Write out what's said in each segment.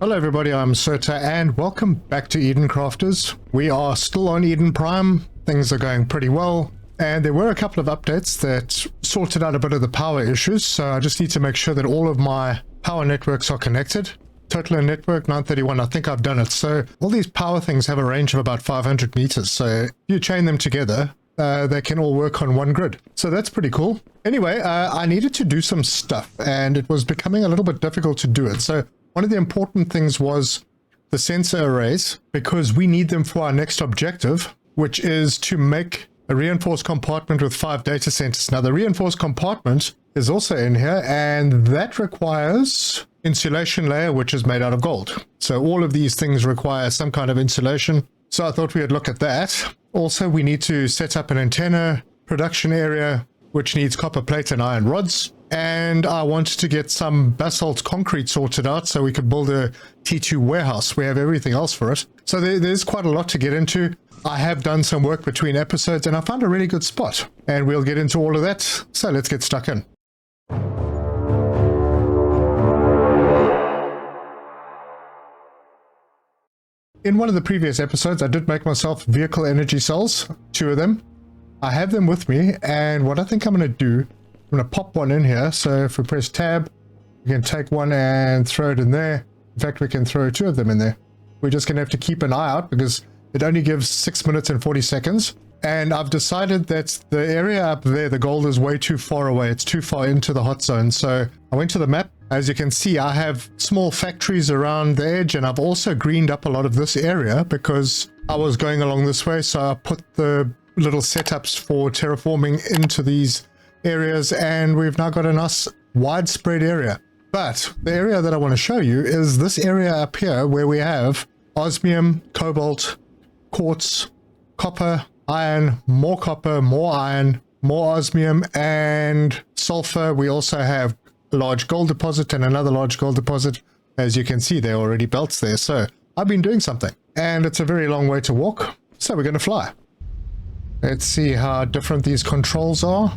Hello everybody, I'm Sota and welcome back to Eden Crafters. We are still on Eden Prime, things are going pretty well, and there were a couple of updates that sorted out a bit of the power issues, so I just need to make sure that all of my power networks are connected. Total network 931, I think I've done it. So all these power things have a range of about 500 meters, so if you chain them together, they can all work on one grid. So that's pretty cool. Anyway, I needed to do some stuff and it was becoming a little bit difficult to do it. So one of the important things was the sensor arrays, because we need them for our next objective, which is to make a reinforced compartment with 5 data centers. Now the reinforced compartment is also in here, and that requires insulation layer, which is made out of gold. So all of these things require some kind of insulation. So I thought we would look at that. Also, we need to set up an antenna production area, which needs copper plate and iron rods. And I wanted to get some basalt concrete sorted out so we could build a T2 warehouse. We have everything else for it. So there's quite a lot to get into. I have done some work between episodes and I found a really good spot. And we'll get into all of that. So let's get stuck in. In one of the previous episodes, I did make myself vehicle energy cells, 2 of them. I have them with me, and what I think I'm going to do, I'm going to pop one in here. So if we press tab, we can take one and throw it in there. In fact, we can throw 2 of them in there. We're just going to have to keep an eye out because it only gives 6 minutes and 40 seconds. And I've decided that the area up there, the gold, is way too far away. It's too far into the hot zone. So I went to the map. As you can see, I have small factories around the edge, and I've also greened up a lot of this area because I was going along this way. So I put the little setups for terraforming into these areas, and we've now got a nice widespread area. But the area that I want to show you is this area up here where we have osmium, cobalt, quartz, copper, iron, more iron, more osmium, and sulfur. We also have a large gold deposit and another large gold deposit. As you can see, there are already belts there. So I've been doing something, and it's a very long way to walk. So we're going to fly. Let's see how different these controls are.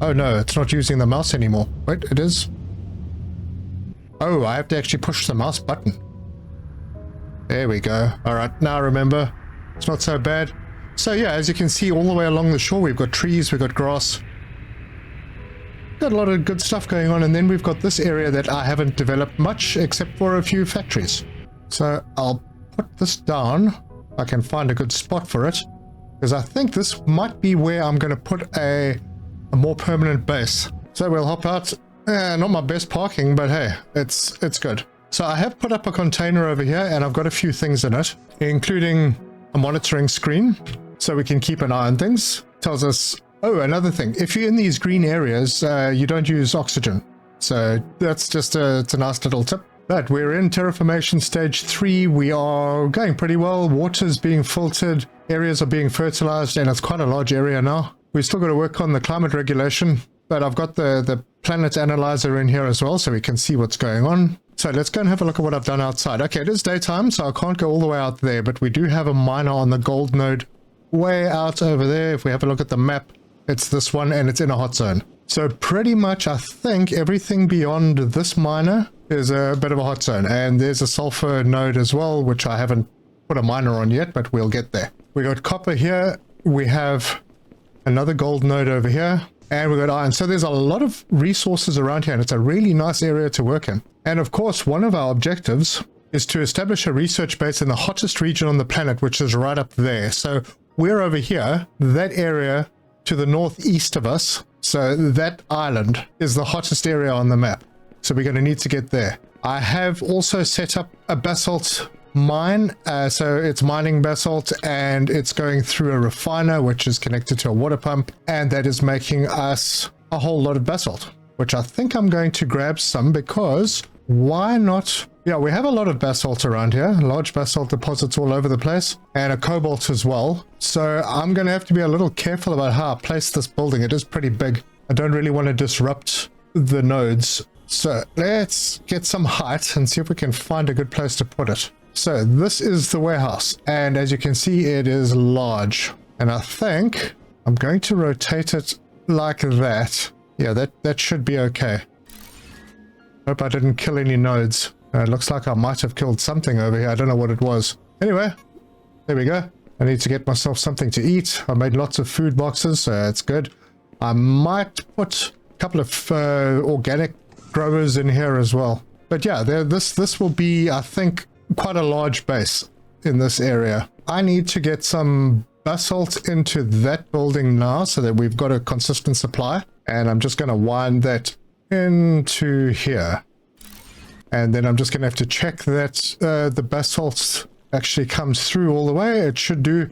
Oh no, it's not using the mouse anymore. Wait, it is. Oh, I have to actually push the mouse button. There we go. All right, now remember, it's not so bad. So yeah, as you can see, all the way along the shore, we've got trees, we've got grass. Got a lot of good stuff going on, and then we've got this area that I haven't developed much except for a few factories. So I'll put this down. I can find a good spot for it, because I think this might be where I'm going to put a more permanent base. So we'll hop out. Not my best parking, but hey, it's good. So I have put up a container over here, and I've got a few things in it, including a monitoring screen, so we can keep an eye on things. Tells us, oh, another thing, if you're in these green areas, you don't use oxygen. So that's just it's a nice little tip. But we're in Terraformation stage 3. We are going pretty well. Water's being filtered, areas are being fertilized, and it's quite a large area now. We've still got to work on the climate regulation, but I've got the planet analyzer in here as well, so we can see what's going on. So let's go and have a look at what I've done outside. Okay, it is daytime, so I can't go all the way out there, but we do have a miner on the gold node way out over there. If we have a look at the map, it's this one, and it's in a hot zone. So pretty much, I think everything beyond this miner is a bit of a hot zone. And there's a sulfur node as well, which I haven't put a miner on yet, but we'll get there. We got copper here. We have another gold node over here, and we got iron. So there's a lot of resources around here, and it's a really nice area to work in. And of course, one of our objectives is to establish a research base in the hottest region on the planet, which is right up there. So we're over here, that area to the northeast of us. So that island is the hottest area on the map. So we're going to need to get there. I have also set up a basalt mine. So it's mining basalt, and it's going through a refiner, which is connected to a water pump. And that is making us a whole lot of basalt, which I think I'm going to grab some, because why not? Yeah, we have a lot of basalt around here, large basalt deposits all over the place, and a cobalt as well. So I'm going to have to be a little careful about how I place this building. It is pretty big. I don't really want to disrupt the nodes. So let's get some height and see if we can find a good place to put it. So this is the warehouse, and as you can see, it is large. And I think I'm going to rotate it like that. Yeah, that should be okay. Hope I didn't kill any nodes. It looks like I might have killed something over here. I don't know what it was. Anyway, there we go. I need to get myself something to eat. I made lots of food boxes, so that's good. I might put a couple of organic growers in here as well. But yeah, this will be, I think, quite a large base in this area. I need to get some basalt into that building now so that we've got a consistent supply. And I'm just going to wind that into here. And then I'm just going to have to check that the basalt actually comes through all the way. It should do.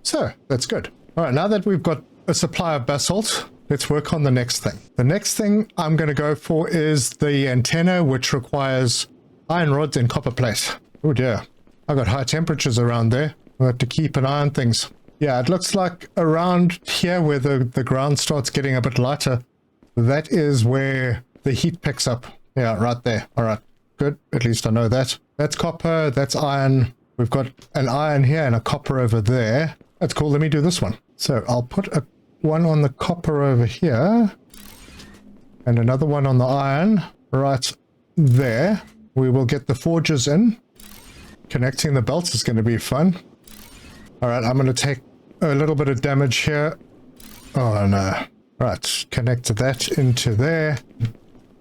So that's good. All right, now that we've got a supply of basalt, let's work on the next thing. The next thing I'm going to go for is the antenna, which requires iron rods and copper plate. Oh dear, I got high temperatures around there. I'll have to keep an eye on things. Yeah, it looks like around here where the ground starts getting a bit lighter, that is where the heat picks up. Yeah, right there. All right, good. At least I know that. That's copper, that's iron. We've got an iron here and a copper over there. That's cool. Let me do this one. So I'll put one on the copper over here and another one on the iron right there. We will get the forges in. Connecting the belts is going to be fun. All right, I'm going to take a little bit of damage here. Oh no. Right, connect that into there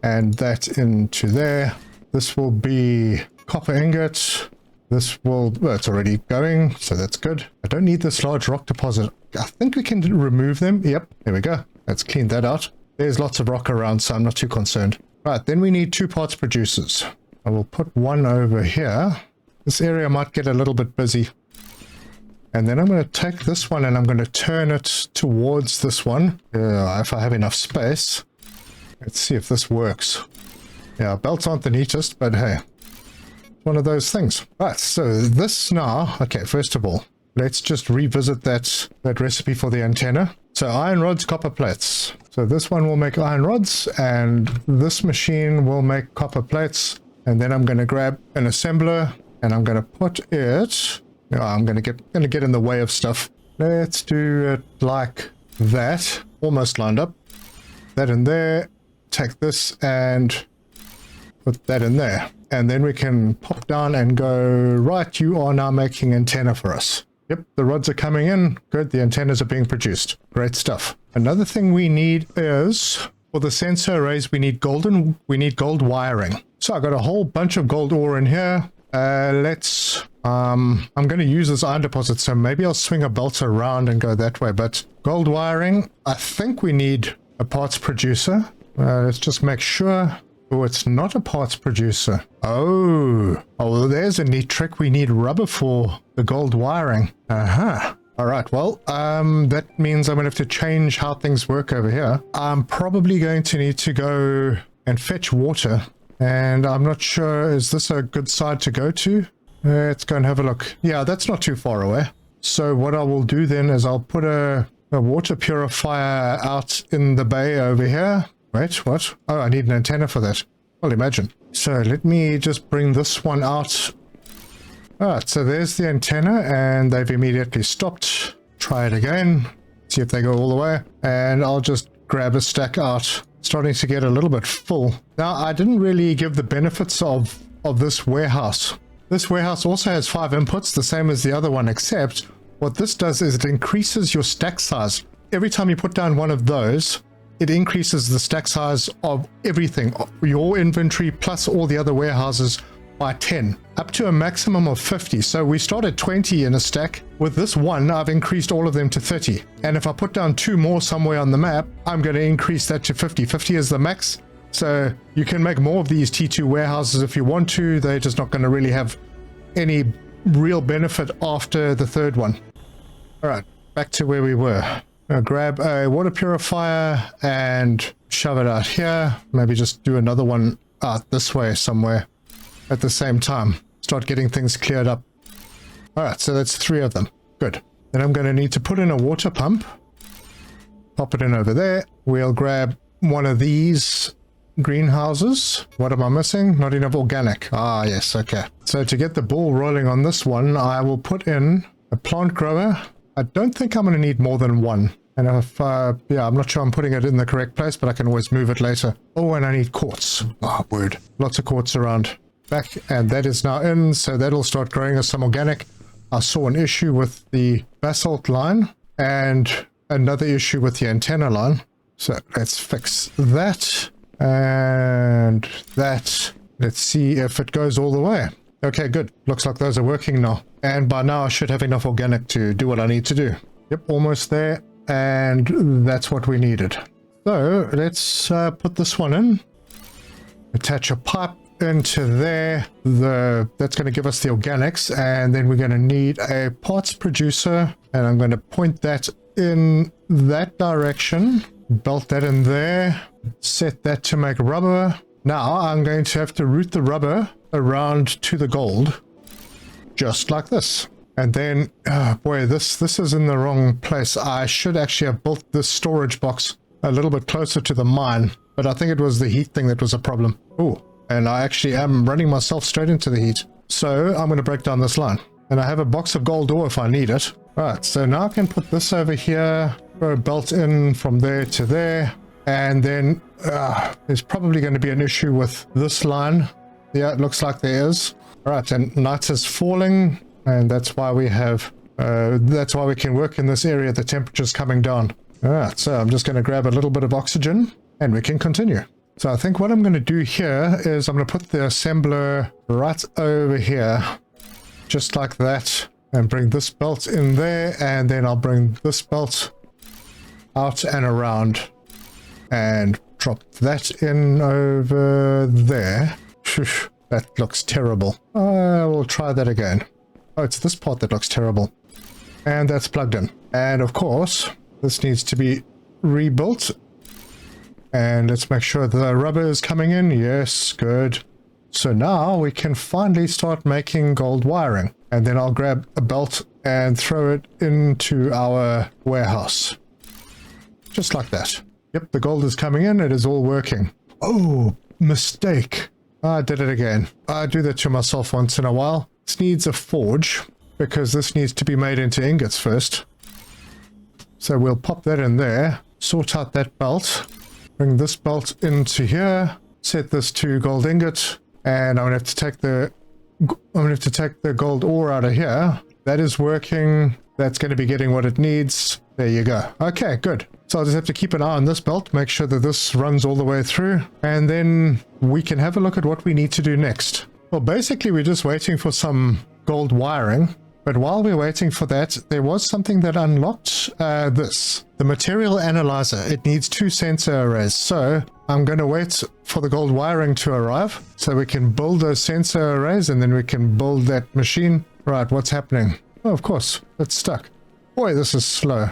and that into there. This will be copper ingot. This will, well, it's already going, so that's good. I don't need this large rock deposit. I think we can remove them. Yep, there we go. Let's clean that out. There's lots of rock around, so I'm not too concerned. Right, then we need 2 parts producers. I will put one over here. This area might get a little bit busy. And then I'm going to take this one and I'm going to turn it towards this one. If I have enough space. Let's see if this works. Yeah, belts aren't the neatest, but hey. One of those things. Right, so this now, okay, first of all, let's just revisit that recipe for the antenna. So iron rods, copper plates. So this one will make iron rods and this machine will make copper plates. And then I'm going to grab an assembler and I'm going to put it, I'm going to get in the way of stuff. Let's do it like that. Almost lined up. That in there. Take this and put that in there. And then we can pop down and go, right, you are now making antenna for us. Yep, the rods are coming in. Good, the antennas are being produced. Great stuff. Another thing we need is, for the sensor arrays, we need gold wiring. So I got a whole bunch of gold ore in here. I'm going to use this iron deposit, so maybe I'll swing a belt around and go that way. But gold wiring, I think we need a parts producer. Let's just make sure. Oh, it's not a parts producer. Oh, there's a neat trick. We need rubber for the gold wiring. All right, well, that means I'm going to have to change how things work over here. I'm probably going to need to go and fetch water. And I'm not sure, is this a good side to go to? Let's go and have a look. Yeah, that's not too far away. So what I will do then is I'll put a water purifier out in the bay over here. Wait, what? Oh, I need an antenna for that. Well, imagine. So let me just bring this one out. Alright, so there's the antenna and they've immediately stopped. Try it again. See if they go all the way. And I'll just grab a stack out. Starting to get a little bit full. Now, I didn't really give the benefits of this warehouse. This warehouse also has 5 inputs, the same as the other one, except what this does is it increases your stack size. Every time you put down one of those, it increases the stack size of everything, your inventory plus all the other warehouses by 10, up to a maximum of 50. So we start at 20 in a stack. With this one, I've increased all of them to 30. And if I put down 2 more somewhere on the map, I'm going to increase that to 50. 50 is the max. So you can make more of these T2 warehouses if you want to. They're just not going to really have any real benefit after the 3rd one. All right, back to where we were. I'll grab a water purifier and shove it out here. Maybe just do another one out this way somewhere at the same time. Start getting things cleared up. All right, so that's 3 of them. Good. Then I'm going to need to put in a water pump. Pop it in over there. We'll grab one of these greenhouses. What am I missing? Not enough organic. Ah, yes, okay. So to get the ball rolling on this one, I will put in a plant grower. I don't think I'm going to need more than 1. And if, yeah, I'm not sure I'm putting it in the correct place, but I can always move it later. Oh, and I need quartz. Oh, word. Lots of quartz around. back, and that is now in, so that'll start growing us some organic. I saw an issue with the basalt line and another issue with the antenna line. So let's fix that and that. Let's see if it goes all the way. Okay, good. Looks like those are working now. And by now I should have enough organic to do what I need to do. Yep, almost there. And that's what we needed. So let's put this one in. Attach a pipe into there. That's going to give us the organics. And then we're going to need a parts producer. And I'm going to point that in that direction. Belt that in there. Set that to make rubber. Now I'm going to have to route the rubber around to the gold. Just like this. And then, oh boy, this is in the wrong place. I should actually have built this storage box a little bit closer to the mine. But I think it was the heat thing that was a problem. Oh, and I actually am running myself straight into the heat. So I'm going to break down this line. And I have a box of gold ore if I need it. Right, so now I can put this over here. Throw a belt in from there to there. And then there's probably going to be an issue with this line. Yeah, it looks like there is. All right, and night is falling. And that's why we have, that's why we can work in this area. The temperature's coming down. All right, so I'm just going to grab a little bit of oxygen and we can continue. So I think what I'm going to do here is I'm going to put the assembler right over here, just like that, and bring this belt in there. And then I'll bring this belt out and around and drop that in over there. That looks terrible. We'll try that again. Oh, it's this part that looks terrible. And that's plugged in. And of course, this needs to be rebuilt. And let's make sure the rubber is coming in. Yes, good. So now we can finally start making gold wiring. And then I'll grab a belt and throw it into our warehouse. Just like that. Yep, the gold is coming in. It is all working. Oh, mistake. I did it again. I do that to myself once in a while. This needs a forge because this needs to be made into ingots first. So we'll pop that in there, sort out that belt, bring this belt into here, set this to gold ingot, and I'm gonna have to take the gold ore out of here. That is working. That's going to be getting what it needs. There you go. Okay, good. So I'll just have to keep an eye on this belt, make sure that this runs all the way through, and then we can have a look at what we need to do next. Well, basically we're just waiting for some gold wiring, but while we're waiting for that, there was something that unlocked this. The material analyzer. It needs 2 sensor arrays, so I'm going to wait for the gold wiring to arrive so we can build those sensor arrays and then we can build that machine. Right, what's happening? Oh, of course, it's stuck. Boy, this is slow.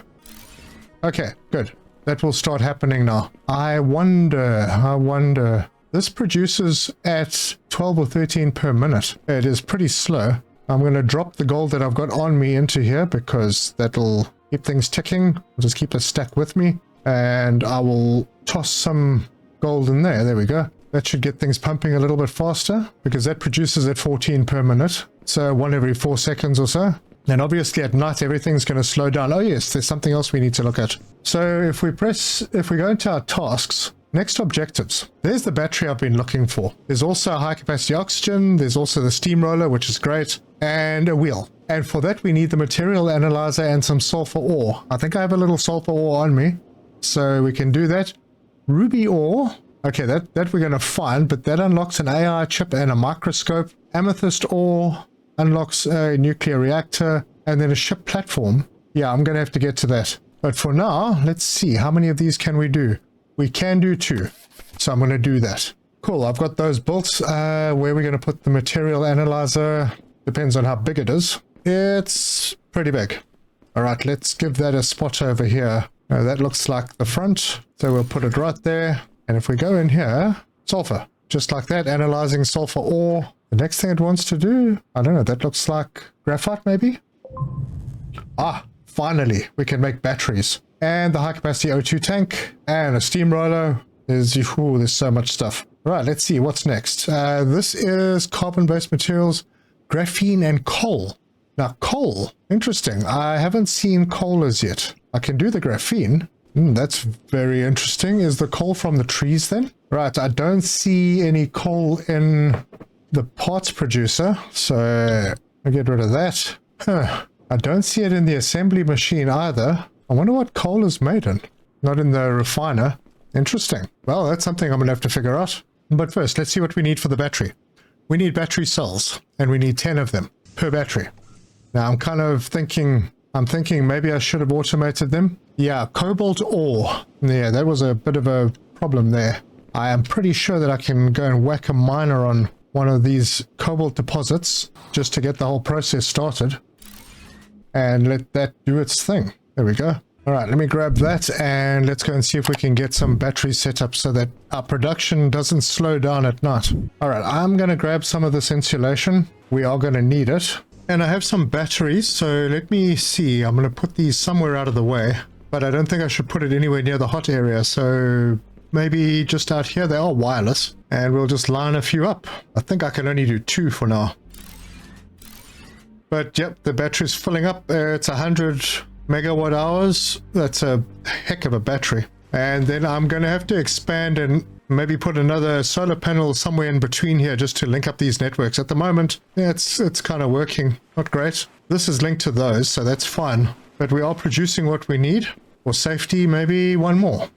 Okay, good. That will start happening now. I wonder. This produces at 12 or 13 per minute. It is pretty slow. I'm going to drop the gold that I've got on me into here because that'll keep things ticking. I'll just keep a stack with me. And I will toss some gold in there. There we go. That should get things pumping a little bit faster because that produces at 14 per minute. So 1 every 4 seconds or so. And obviously at night, everything's going to slow down. Oh yes, there's something else we need to look at. So if we go into our tasks, next objectives, there's the battery I've been looking for. There's also high capacity oxygen. There's also the steamroller, which is great, and a wheel. And for that, we need the material analyzer and some sulfur ore. I think I have a little sulfur ore on me, so we can do that. Ruby ore. Okay, that we're going to find, but that unlocks an AI chip and a microscope. Amethyst ore unlocks a nuclear reactor and then a ship platform. Yeah, I'm going to have to get to that. But for now, let's see. How many of these can we do? We can do 2. So I'm going to do that. Cool, I've got those built. Where we're going to put the material analyzer depends on how big it is. It's pretty big. All right, let's give that a spot over here. That looks like the front. So we'll put it right there. And if we go in here, sulfur. Just like that, analyzing sulfur ore. The next thing it wants to do, I don't know, that looks like graphite maybe? Ah, finally, we can make batteries. And the high capacity O2 tank and a steamroller. There's so much stuff. Right, let's see, what's next? This is carbon-based materials, graphene and coal. Now, coal, interesting. I haven't seen coal as yet. I can do the graphene. That's very interesting. Is the coal from the trees then? Right, I don't see any coal in the parts producer, so I'll get rid of that. I don't see it in the assembly machine either. I wonder what coal is made in. Not in the refiner. Interesting. Well, that's something I'm going to have to figure out. But first, let's see what we need for the battery. We need battery cells, and we need 10 of them per battery. Now, I'm thinking maybe I should have automated them. Yeah, cobalt ore. Yeah, that was a bit of a problem there. I am pretty sure that I can go and whack a miner on one of these cobalt deposits just to get the whole process started. And let that do its thing. There we go. All right, let me grab that and let's go and see if we can get some batteries set up so that our production doesn't slow down at night. All right, I'm going to grab some of this insulation. We are going to need it. And I have some batteries, so let me see. I'm going to put these somewhere out of the way, but I don't think I should put it anywhere near the hot area. So maybe just out here. They are wireless, and we'll just line a few up. I think I can only do 2 for now. But yep, the battery's filling up. It's 100 megawatt hours. That's a heck of a battery. And then I'm going to have to expand and maybe put another solar panel somewhere in between here just to link up these networks. At the moment, yeah, it's kind of working. Not great. This is linked to those, so that's fine. But we are producing what we need. For safety, maybe one more.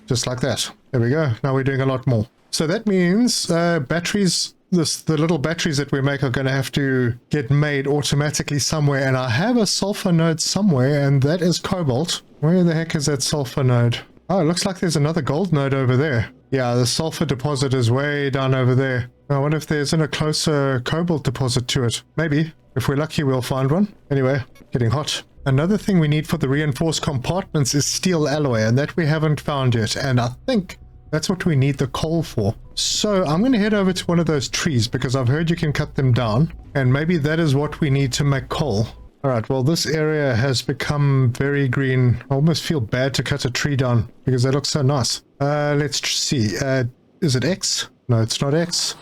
Just like that. There we go. Now we're doing a lot more. So that means batteries... The little batteries that we make are going to have to get made automatically somewhere, and I have a sulfur node somewhere, and that is cobalt. Where the heck is that sulfur node? Oh, it looks like there's another gold node over there. Yeah, the sulfur deposit is way down over there. I wonder if there's a closer cobalt deposit to it. Maybe. If we're lucky, we'll find one. Anyway, getting hot. Another thing we need for the reinforced compartments is steel alloy, and that we haven't found yet, and I think that's what we need the coal for. So I'm going to head over to one of those trees because I've heard you can cut them down, and maybe that is what we need to make coal. Alright, well this area has become very green. I almost feel bad to cut a tree down because they look so nice. Let's see. Is it X? No, it's not X.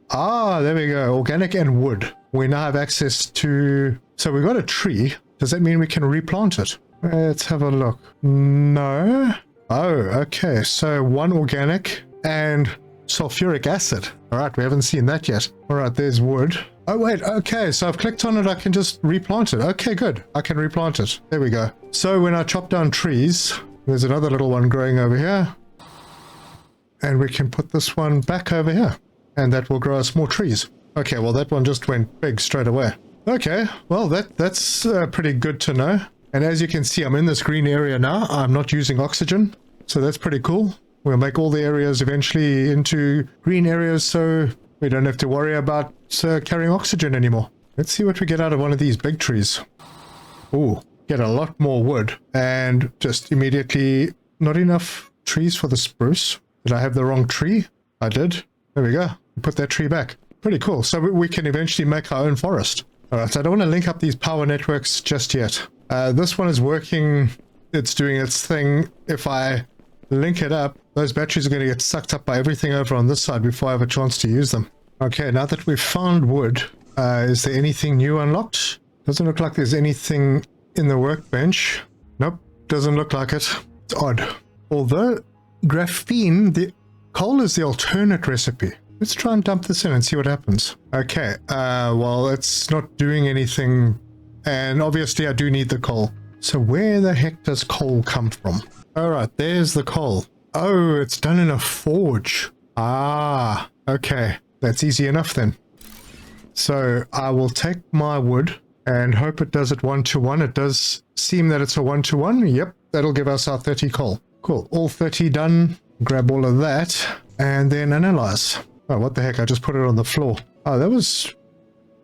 Ah, there we go. Organic and wood. We now have access to... So we've got a tree. Does that mean we can replant it? Let's have a look. No. Oh, okay. So 1 organic and sulfuric acid. All right, we haven't seen that yet. All right, there's wood. Oh, wait. Okay, so I've clicked on it. I can just replant it. Okay, good. I can replant it. There we go. So when I chop down trees, there's another little one growing over here. And we can put this one back over here. And that will grow us more trees. Okay, well, that one just went big straight away. Okay, well, that's pretty good to know. And as you can see, I'm in this green area now. I'm not using oxygen, so that's pretty cool. We'll make all the areas eventually into green areas so we don't have to worry about carrying oxygen anymore. Let's see what we get out of one of these big trees. Ooh, get a lot more wood. And just immediately, not enough trees for the spruce. Did I have the wrong tree? I did. There we go. Put that tree back. Pretty cool. So we can eventually make our own forest. Alright, so I don't want to link up these power networks just yet. This one is working. It's doing its thing. If I link it up, those batteries are going to get sucked up by everything over on this side before I have a chance to use them. Okay, now that we've found wood, is there anything new unlocked? Doesn't look like there's anything in the workbench. Nope, doesn't look like it. It's odd. Although graphene, the coal is the alternate recipe. Let's try and dump this in and see what happens. Okay, well, it's not doing anything, and obviously I do need the coal. So where the heck does coal come from? Alright, there's the coal. Oh, it's done in a forge. Ah, okay. That's easy enough then. So I will take my wood and hope it does it 1-to-1. It does seem that it's a 1-to-1. Yep, that'll give us our 30 coal. Cool, all 30 done. Grab all of that and then analyze. Oh, what the heck? I just put it on the floor. Oh, that was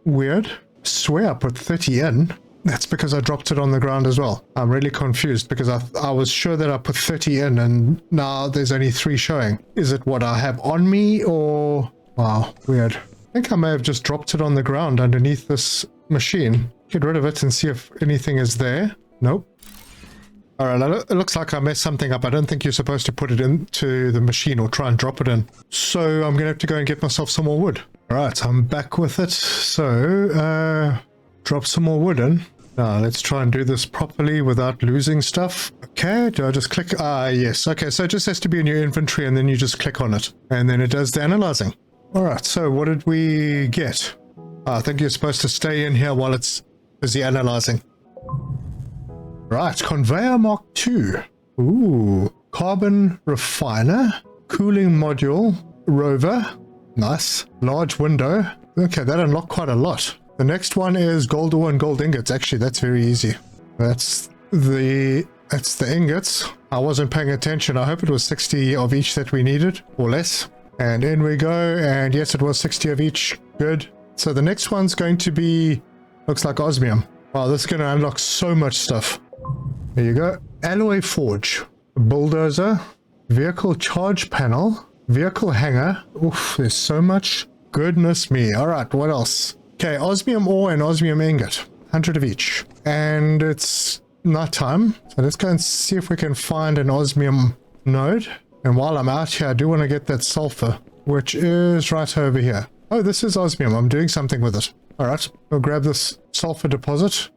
weird. Swear I put 30 in. That's because I dropped it on the ground as well. I'm really confused because I was sure that I put 30 in and now there's only 3 showing. Is it what I have on me or... Wow, weird. I think I may have just dropped it on the ground underneath this machine. Get rid of it and see if anything is there. Nope. Alright, it looks like I messed something up. I don't think you're supposed to put it into the machine or try and drop it in. So I'm going to have to go and get myself some more wood. Alright, I'm back with it. So, drop some more wood in. Now let's try and do this properly without losing stuff. Okay, do I just click? Yes. Okay, so it just has to be in your inventory and then you just click on it. And then it does the analyzing. All right, so what did we get? I think you're supposed to stay in here while it's busy analyzing. Right, conveyor Mark II. Ooh, carbon refiner, cooling module, rover. Nice. Large window. Okay, that unlocked quite a lot. The next one is gold ore and gold ingots. Actually, that's very easy. That's the ingots. I wasn't paying attention. I hope it was 60 of each that we needed, or less. And in we go. And yes, it was 60 of each. Good. So the next one's going to be, looks like osmium. Wow, this is going to unlock so much stuff. There you go. Alloy forge, bulldozer, vehicle charge panel, vehicle hangar. Oof, there's so much. Goodness me. All right, what else? Okay, osmium ore and osmium ingot, 100 of each. And it's nighttime, so let's go and see if we can find an osmium node. And while I'm out here, I do want to get that sulfur, which is right over here. Oh, this is osmium. I'm doing something with it. All right, we'll grab this sulfur deposit.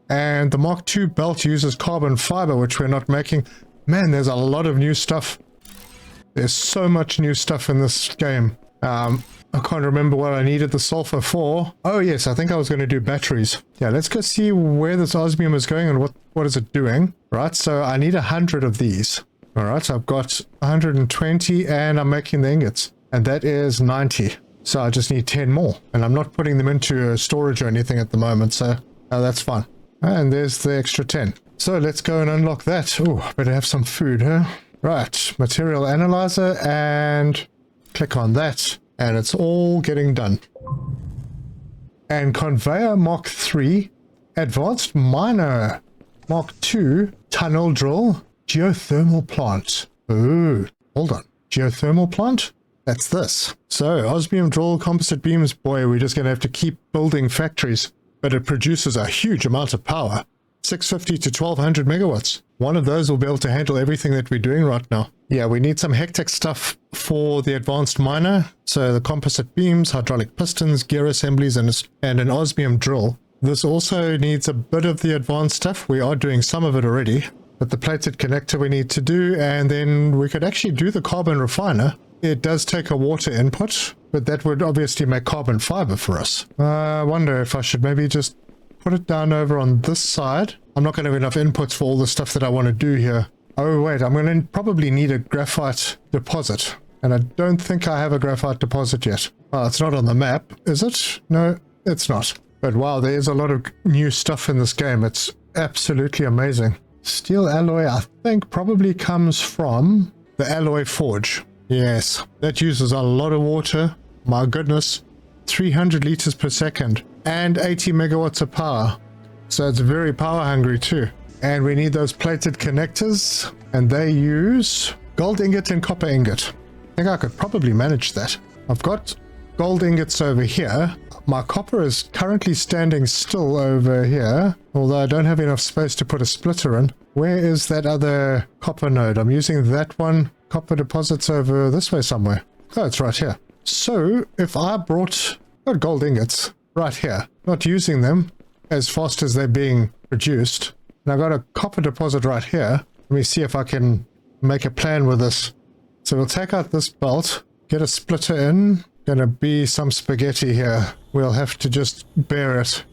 And the Mark II belt uses carbon fiber, which we're not making. Man, there's a lot of new stuff. There's so much new stuff in this game. I can't remember what I needed the sulfur for. Oh yes, I think I was going to do batteries. Yeah, let's go see where this osmium is going and what is it doing. Right, so I need 100 of these. All right, so I've got 120 and I'm making the ingots. And that is 90. So I just need 10 more. And I'm not putting them into storage or anything at the moment, so that's fine. And there's the extra 10. So let's go and unlock that. Oh, better have some food, huh? Right, material analyzer and click on that. And it's all getting done. And conveyor Mark III, advanced miner Mark II, tunnel drill, geothermal plant. Ooh, hold on. Geothermal plant? That's this. So, osmium drill, composite beams. Boy, we're just going to have to keep building factories. But it produces a huge amount of power. 650 to 1200 megawatts. One of those will be able to handle everything that we're doing right now. Yeah, we need some hectic stuff for the advanced miner. So the composite beams, hydraulic pistons, gear assemblies, and an osmium drill. This also needs a bit of the advanced stuff. We are doing some of it already. But the plated connector we need to do, and then we could actually do the carbon refiner. It does take a water input, but that would obviously make carbon fiber for us. I wonder if I should maybe just put it down over on this side. I'm not going to have enough inputs for all the stuff that I want to do here. Oh wait, I'm going to probably need a graphite deposit. And I don't think I have a graphite deposit yet. Well, it's not on the map, is it? No, it's not. But wow, there's a lot of new stuff in this game. It's absolutely amazing. Steel alloy, I think, probably comes from the alloy forge. Yes, that uses a lot of water. My goodness, 300 liters per second and 80 megawatts of power. So it's very power hungry too. And we need those plated connectors, and they use gold ingot and copper ingot. I think I could probably manage that. I've got gold ingots over here. My copper is currently standing still over here, although I don't have enough space to put a splitter in. Where is that other copper node? I'm using that one. Copper deposits over this way somewhere. Oh, it's right here. So if I brought gold ingots right here, not using them as fast as they're being produced, and I got a copper deposit right here. Let me see if I can make a plan with this. So we'll take out this belt, get a splitter in. Gonna be some spaghetti here. We'll have to just bear it.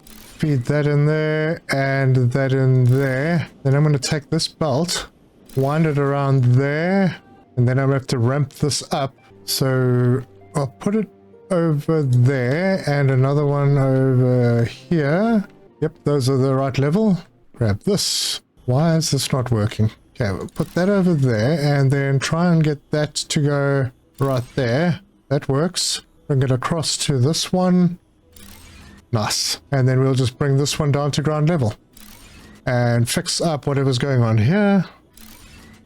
Feed that in there and that in there. Then I'm gonna take this belt, wind it around there, and then I'm gonna have to ramp this up. So I'll put it over there and another one over here. Yep, those are the right level. Grab this. Why is this not working? Okay, we'll put that over there and then try and get that to go right there. That works. Bring it across to this one. Nice. And then we'll just bring this one down to ground level. And fix up whatever's going on here.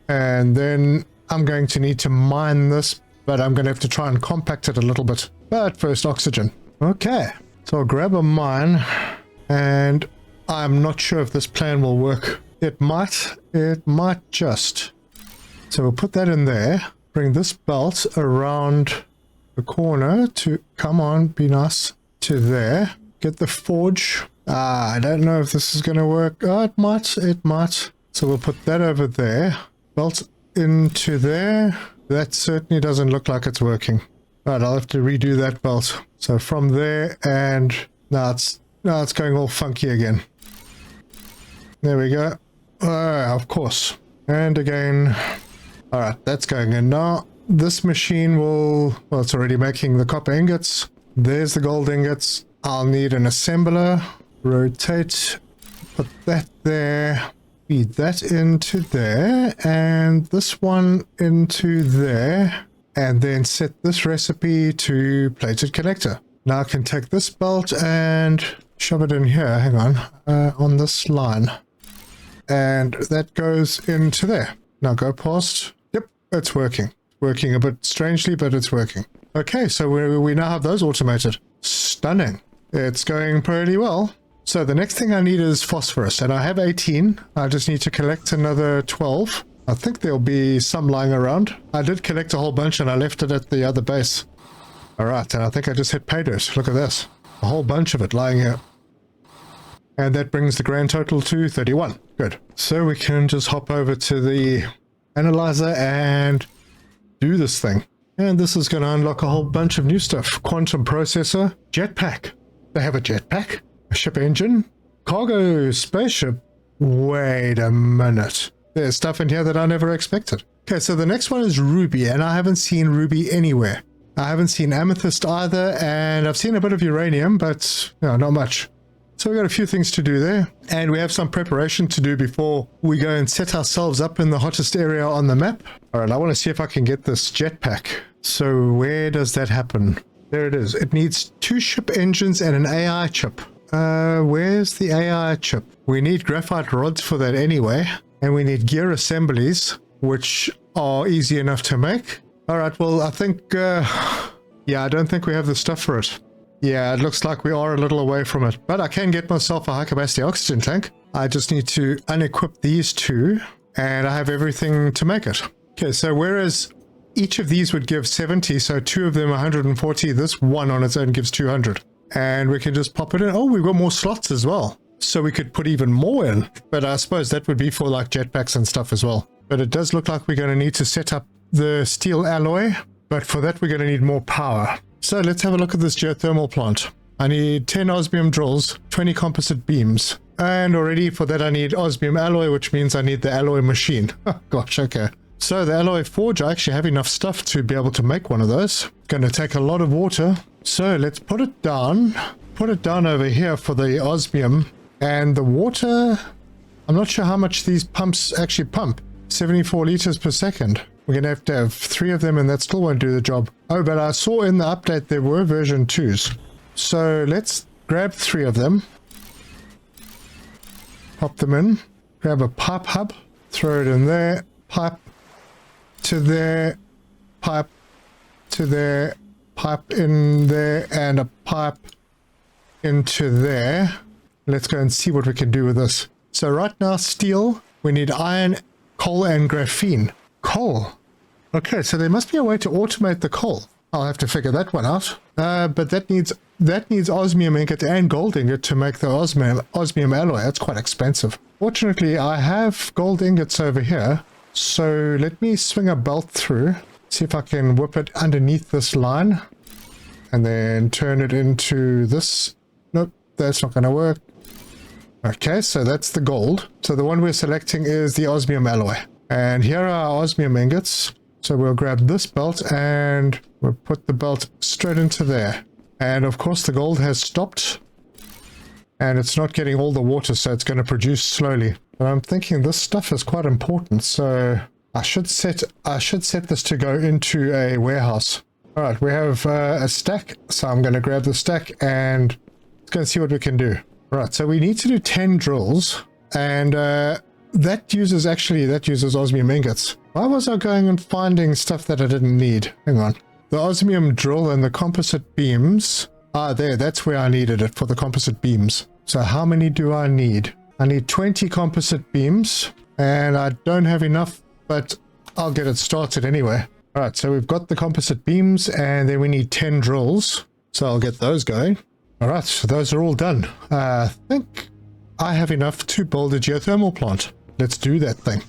And then I'm going to need to mine this, but I'm going to have to try and compact it a little bit. But first, oxygen. Okay. So I'll grab a mine. And I'm not sure if this plan will work. It might just. So we'll put that in there. Bring this belt around the corner to, come on, be nice, to there. Get the forge I don't know if this is going to work. Oh, it might. It might. So we'll put that over there. Belt into there. That certainly doesn't look like it's working. Right, I'll have to redo that belt. So from there, and now it's going all funky again. There we go. Of course. And again. Alright, that's going in now. This machine will... Well, it's already making the copper ingots. There's the gold ingots. I'll need an assembler. Rotate. Put that there. Feed that into there. And this one into there. And then set this recipe to plated connector. Now I can take this belt and shove it in here. Hang on this line. And that goes into there. Now go past. Yep, it's working. Working a bit strangely, but it's working. Okay, so we now have those automated. Stunning. It's going pretty well. So the next thing I need is phosphorus, and I have 18. I just need to collect another 12. I think there'll be some lying around. I did collect a whole bunch and I left it at the other base. Alright, and I think I just hit pay dirt. Look at this. A whole bunch of it lying here. And that brings the grand total to 31. Good. So we can just hop over to the analyzer and do this thing. And this is going to unlock a whole bunch of new stuff. Quantum processor. Jetpack. They have a jetpack. A ship engine. Cargo spaceship. Wait a minute. There's stuff in here that I never expected. Okay, so the next one is ruby, and I haven't seen ruby anywhere. I haven't seen amethyst either, and I've seen a bit of uranium, but no, not much. So we've got a few things to do there, and we have some preparation to do before we go and set ourselves up in the hottest area on the map. Alright, I want to see if I can get this jetpack. So where does that happen? There it is. It needs 2 ship engines and an AI chip. Where's the AI chip? We need graphite rods for that anyway. And we need gear assemblies, which are easy enough to make. Alright, well, I think, yeah, I don't think we have the stuff for it. Yeah, it looks like we are a little away from it. But I can get myself a high-capacity oxygen tank. I just need to unequip these 2, and I have everything to make it. Okay, so whereas each of these would give 70, so 2 of them 140, this one on its own gives 200. And we can just pop it in. Oh, we've got more slots as well. So we could put even more in, but I suppose that would be for like jetpacks and stuff as well. But it does look like we're going to need to set up the steel alloy, but for that we're going to need more power. So let's have a look at this geothermal plant. I need 10 osmium drills, 20 composite beams, and already for that I need osmium alloy, which means I need the alloy machine. Oh gosh, okay. So the alloy forge, I actually have enough stuff to be able to make one of those. Going to take a lot of water. So let's put it down over here for the osmium. And the water, I'm not sure how much these pumps actually pump. 74 liters per second. We're going to have 3 of them and that still won't do the job. Oh, but I saw in the update there were version 2s. So let's grab 3 of them. Pop them in. Grab a pipe hub. Throw it in there. Pipe to there. Pipe to there. Pipe in there. And a pipe into there. Let's go and see what we can do with this. So right now, steel, we need iron, coal, and graphene. Coal. Okay, so there must be a way to automate the coal. I'll have to figure that one out. But that needs osmium ingot and gold ingot to make the osmium alloy. That's quite expensive. Fortunately, I have gold ingots over here. So let me swing a belt through. See if I can whip it underneath this line. And then turn it into this. Nope, that's not going to work. Okay, so that's the gold. So the one we're selecting is the osmium alloy. And here are our osmium ingots. So we'll grab this belt and we'll put the belt straight into there. And of course the gold has stopped. And it's not getting all the water, so it's going to produce slowly. But I'm thinking this stuff is quite important, so I should set this to go into a warehouse. Alright, we have a stack, so I'm going to grab the stack and let's go and see what we can do. Right, so we need to do 10 drills, and that uses osmium ingots. Why was I going and finding stuff that I didn't need? Hang on. The osmium drill and the composite beams. Ah, there, that's where I needed it, for the composite beams. So how many do I need? I need 20 composite beams, and I don't have enough, but I'll get it started anyway. Alright, so we've got the composite beams, and then we need 10 drills. So I'll get those going. All right, so those are all done. I think I have enough to build a geothermal plant. Let's do that thing.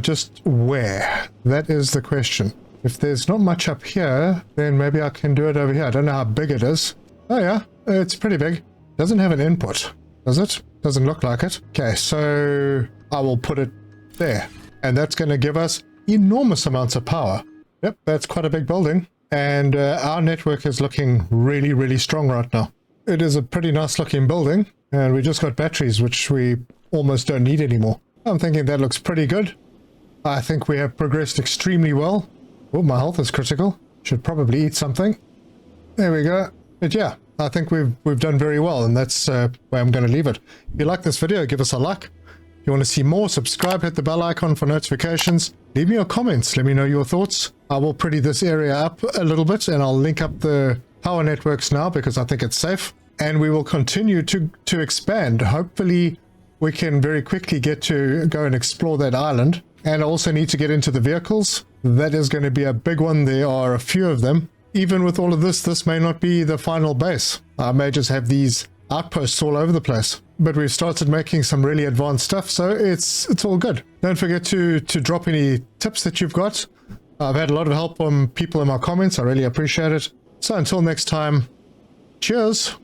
Just where? That is the question. If there's not much up here, then maybe I can do it over here. I don't know how big it is. Oh yeah, it's pretty big. Doesn't have an input, does it? Doesn't look like it. Okay, so I will put it there. And that's going to give us enormous amounts of power. Yep, that's quite a big building. And our network is looking really, really strong right now. It is a pretty nice looking building. And we just got batteries, which we almost don't need anymore. I'm thinking that looks pretty good. I think we have progressed extremely well. Oh, my health is critical. Should probably eat something. There we go. But yeah, I think we've done very well, and that's where I'm going to leave it. If you like this video, give us a like. If you want to see more, subscribe, hit the bell icon for notifications. Leave me your comments. Let me know your thoughts. I will pretty this area up a little bit, and I'll link up the power networks now because I think it's safe. And we will continue to expand. Hopefully, we can very quickly get to go and explore that island. And I also need to get into the vehicles. That is going to be a big one. There are a few of them. Even with all of this, this may not be the final base. I may just have these outposts all over the place. But we've started making some really advanced stuff, so it's all good. Don't forget to drop any tips that you've got. I've had a lot of help from people in my comments. I really appreciate it. So until next time, cheers.